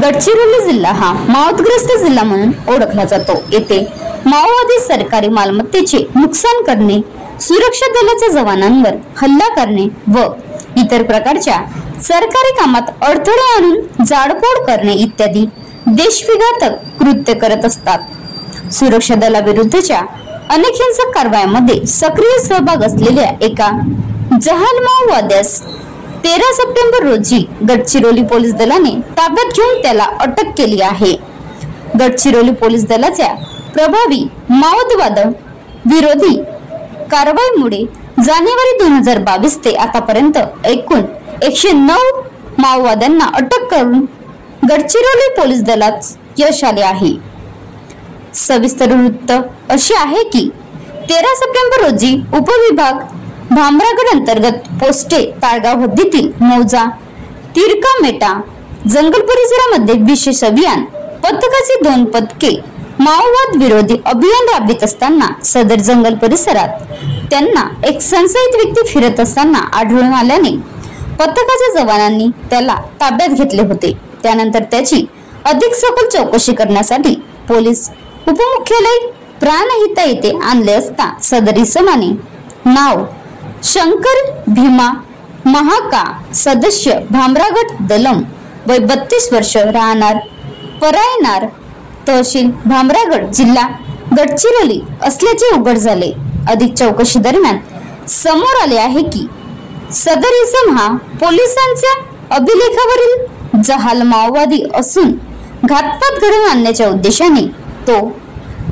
गडचिरोली जिल्हा हा माओवादग्रस्त जिल्हा म्हणून ओळखला जातो। येथे माओवादी सरकारी मालमत्तेचे नुकसान करणे, सुरक्षा दलाच्या जवानांवर हल्ला करणे व इतर प्रकारच्या सरकारी कामात अडथळे आणून जाळपोळ करणे इत्यादी देशविघातक कृत्य करत असतात। सुरक्षा दलाविरुद्धच्या अनेक हिंसक कारवायांमध्ये सक्रिय सहभाग असलेल्या एका जहाल माओवाद्यास 13 सप्टेंबर रोजी गडचिरोली पोलीस दलाने ताब्यात घेऊन त्याला अटक केली आहे। गडचिरोली पोलीस दलाच्या प्रभावी माओवाद विरोधी कारवाईमुळे जानेवारी 2022 ते आतापर्यंत एकूण 109 माओवाद्यांना अटक करून गडचिरोली पोलीस दलात यश आले आहे। सविस्तर वृत्त अशी आहे की 13 सप्टेंबर रोजी उपविभाग भामरागड अंतर्गत पोस्टे ताळगाव हद्दीतील मौजा तिरकामेटा जंगल परिसरामध्ये विशेष अभियान पथकाची 2 पथके माओवाद विरोधी अभियान राबवित असताना सदर जंगल परिसरात त्यांना एक संशयित व्यक्ती फिरत असताना आढळून आल्याने पथकाच्या जवानांनी त्याला ताब्यात घेतले होते। त्यानंतर त्याची अधिक सखोल चौकशी करण्यासाठी पोलीस उपमुख्यालय प्राणहिता येथे आणले असता सदर इसमाने नाव शंकर भीमा महाका, सदस्य भामरागड दलम, वय 32 वर्ष, राहणार परायनार, तहसील भामरागड, जिल्हा गडचिरोली असल्याचे उघड झाले। अधिक चौकशी दरम्यान समोर आले आहे की सदर इसम हा पोलिसांच्या अभिलेखावरील जहाल माओवादी असून घातपात घडवून आणण्याच्या उद्देशाने तो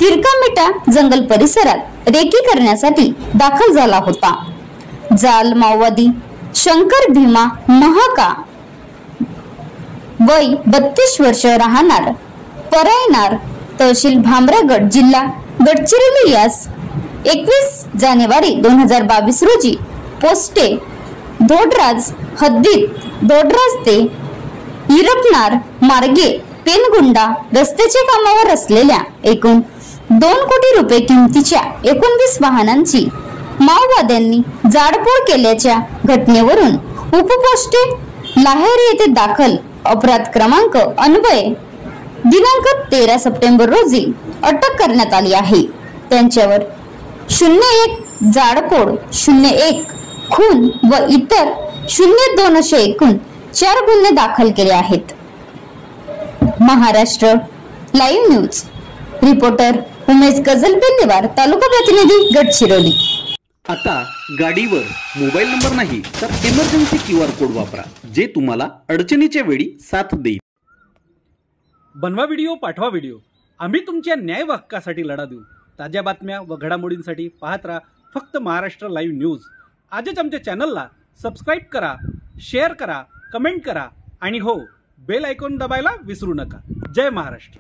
तिरकामेटा जंगल परिसरात रेकी करण्यासाठी दाखल झाला होता। जाल माओवादी शंकर भीमा महाका, वय 32 वर्ष, राहणार परायनार, तहसील भामरागड, जिल्हा गडचिरोली यास 21 जानेवारी 2022 रोजी पोस्टे धोडराज हद्दीत धोडराज ते इरपनार मार्गे पेनगुंडा रस्त्याच्या कामावर असलेल्या एकूण 2 कोटी रुपये किमतीच्या 19 वाहनांची माओवाद्यांनी जाळपोळ केल्याच्या घटनेवरून उपपोस्टे लाहेर येथे दाखल अपराध क्रमांक अन्वये दिनांक 13 सप्टेंबर रोजी अटक करण्यात आली आहे। त्यांच्यावर 01 जाळपोळ, 01 खून व इतर 02 असे एकूण 4 गुन्हे दाखल केले आहेत। Maharashtra live news reporter Umesh गजल बेल्लेवार, तालुका प्रतिनिधी गडचिरोली। आता गाडीवर मोबाईल नंबर नाही तर इमर्जन्सी QR कोड वापरा, जे तुम्हाला अडचणीच्या वेळी साथ देईल। बनवा व्हिडिओ, पाठवा व्हिडिओ, आम्ही तुमच्या न्याय हक्कासाठी लढा देऊ। ताज्या बातम्या व घडामोडींसाठी पाहत राहा फक्त महाराष्ट्र लाईव्ह न्यूज। आजच आमच्या चॅनलला सबस्क्राईब करा, शेअर करा, कमेंट करा आणि हो, बेल आयकॉन दबायला विसरू नका। जय महाराष्ट्र।